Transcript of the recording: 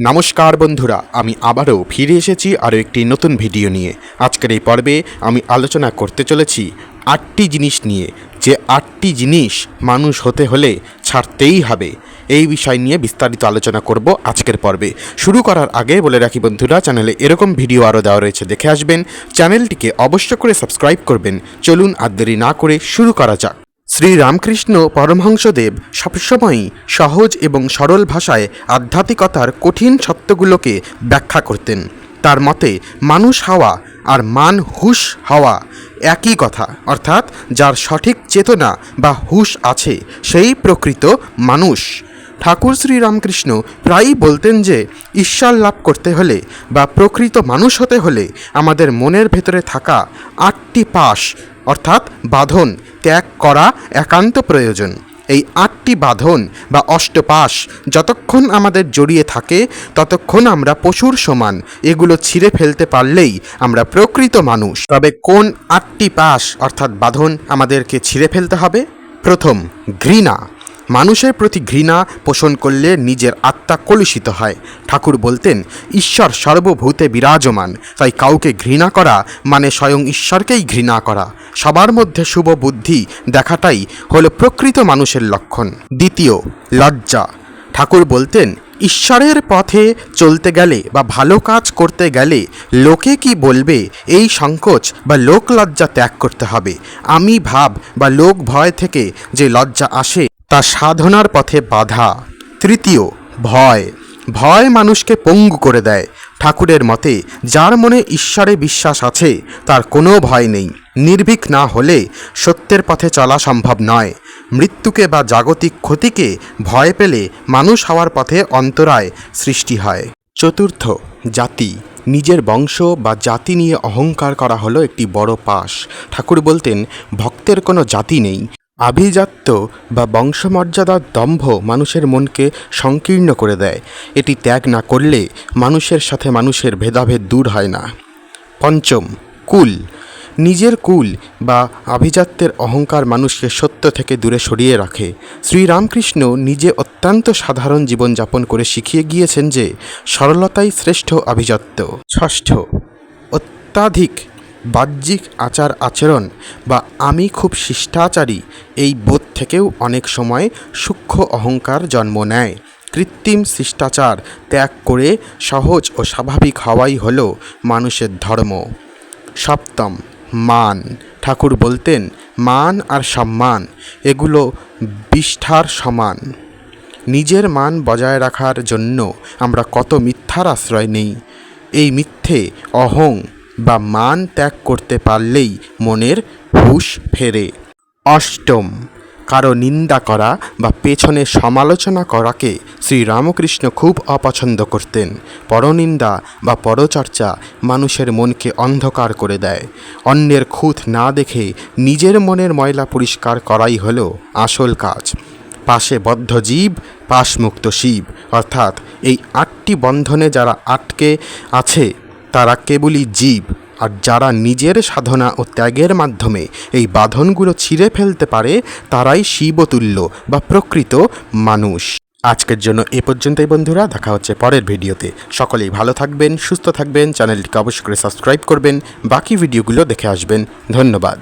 নমস্কার বন্ধুরা, আমি আবারও ফিরে এসেছি আরও একটি নতুন ভিডিও নিয়ে। আজকের এই পর্বে আমি আলোচনা করতে চলেছি 8টি জিনিস নিয়ে, যে 8টি জিনিস মানুষ হতে হলে ছাড়তেই হবে। এই বিষয় নিয়ে বিস্তারিত আলোচনা করব আজকের পর্বে। শুরু করার আগে বলে রাখি বন্ধুরা, চ্যানেলে এরকম ভিডিও আরও দেওয়া রয়েছে, দেখে আসবেন। চ্যানেলটিকে অবশ্য করে সাবস্ক্রাইব করবেন। চলুন আর দেরি না করে শুরু করা যাক। শ্রী রামকৃষ্ণ পরমহংসদেব সবসময়ই সহজ এবং সরল ভাষায় আধ্যাত্মিকতার কঠিন সত্যগুলোকে ব্যাখ্যা করতেন। তার মতে মানুষ হওয়া আর হুঁশ হওয়া একই কথা, অর্থাৎ যার সঠিক চেতনা বা হুঁশ আছে সেই প্রকৃত মানুষ। ঠাকুর শ্রী রামকৃষ্ণ প্রায়ই বলতেন যে ঈশ্বর লাভ করতে হলে বা প্রকৃত মানুষ হতে হলে আমাদের মনের ভেতরে থাকা 8টি পাশ অর্থাৎ বাঁধন ত্যাগ করা একান্ত প্রয়োজন। এই 8টি বাঁধন বা অষ্টপাশ যতক্ষণ আমাদের জড়িয়ে থাকে ততক্ষণ আমরা পশুর সমান। এগুলো ছিঁড়ে ফেলতে পারলেই আমরা প্রকৃত মানুষ। তবে কোন 8টি পাশ অর্থাৎ বাঁধন আমাদেরকে ছিঁড়ে ফেলতে হবে? প্রথম, ঘৃণা। মানুষের প্রতি ঘৃণা পোষণ করলে নিজের আত্মা কলুষিত হয়। ঠাকুর বলতেন, ঈশ্বর সর্বভূতে বিরাজমান, তাই কাউকে ঘৃণা করা মানে স্বয়ং ঈশ্বরকেই ঘৃণা করা। সবার মধ্যে শুভ বুদ্ধি দেখাটাই হলো প্রকৃত মানুষের লক্ষণ। দ্বিতীয়, লজ্জা। ঠাকুর বলতেন, ঈশ্বরের পথে চলতে গেলে বা ভালো কাজ করতে গেলে লোকে কি বলবে এই সংকোচ বা লোক লজ্জা ত্যাগ করতে হবে। আমি ভাব বা লোক ভয় থেকে যে লজ্জা আসে তা সাধনার পথে বাধা। তৃতীয়, ভয়। ভয় মানুষকে পঙ্গু করে দেয়। ঠাকুরের মতে যার মনে ঈশ্বরে বিশ্বাস আছে তার কোনো ভয় নেই। নির্ভীক না হলে সত্যের পথে চলা সম্ভব নয়। মৃত্যুকে বা জাগতিক ক্ষতিকে ভয় পেলে মানুষ হওয়ার পথে অন্তরায় সৃষ্টি হয়। চতুর্থ, জাতি। নিজের বংশ বা জাতি নিয়ে অহংকার করা হলো একটি বড় পাশ। ঠাকুর বলতেন, ভক্তের কোনো জাতি নেই। আভিজাত্য বা বংশমর্যাদার দম্ভ মানুষের মনকে সংকীর্ণ করে দেয়। এটি ত্যাগ না করলে মানুষের সাথে মানুষের ভেদাভেদ দূর হয় না। পঞ্চম, কুল। নিজের কুল বা আভিজাত্যের অহংকার মানুষকে সত্য থেকে দূরে সরিয়ে রাখে। শ্রীরামকৃষ্ণ নিজে অত্যন্ত সাধারণ জীবনযাপন করে শিখিয়ে গিয়েছেন যে সরলতাই শ্রেষ্ঠ আভিজাত্য। ষষ্ঠ, অত্যাধিক বাহ্যিক আচার আচরণ বা আমি খুব শিষ্টাচারী এই বোধ থেকেও অনেক সময় সূক্ষ্ম অহংকার জন্ম নেয়। কৃত্রিম শিষ্টাচার ত্যাগ করে সহজ ও স্বাভাবিক হওয়াই হলো মানুষের ধর্ম। সপ্তম, মান। ঠাকুর বলতেন, মান আর সম্মান এগুলো বিষ্ঠার সমান। নিজের মান বজায় রাখার জন্য আমরা কত মিথ্যার আশ্রয় নেই। এই মিথ্যে অহং বা মান ত্যাগ করতে পারলেই মনের হুঁশ ফেরে। অষ্টম, কারো নিন্দা করা বা পেছনে সমালোচনা করাকে শ্রীরামকৃষ্ণ খুব অপছন্দ করতেন। পরনিন্দা বা পরচর্চা মানুষের মনকে অন্ধকার করে দেয়। অন্যের খুঁত না দেখে নিজের মনের ময়লা পরিষ্কার করাই হলো আসল কাজ। পাশে বদ্ধ জীব, পাশমুক্ত শিব, অর্থাৎ এই 8টি বন্ধনে যারা আটকে আছে তারা কেবলই জীব, আর যারা নিজের সাধনা ও ত্যাগের মাধ্যমে এই বাঁধনগুলো ছিঁড়ে ফেলতে পারে তারাই শিবতুল্য বা প্রকৃত মানুষ। আজকের জন্য এ পর্যন্তই বন্ধুরা, দেখা হচ্ছে পরের ভিডিওতে। সকলেই ভালো থাকবেন, সুস্থ থাকবেন, চ্যানেলটিকে অবশ্যই করে সাবস্ক্রাইব করবেন, বাকি ভিডিওগুলো দেখে আসবেন। ধন্যবাদ।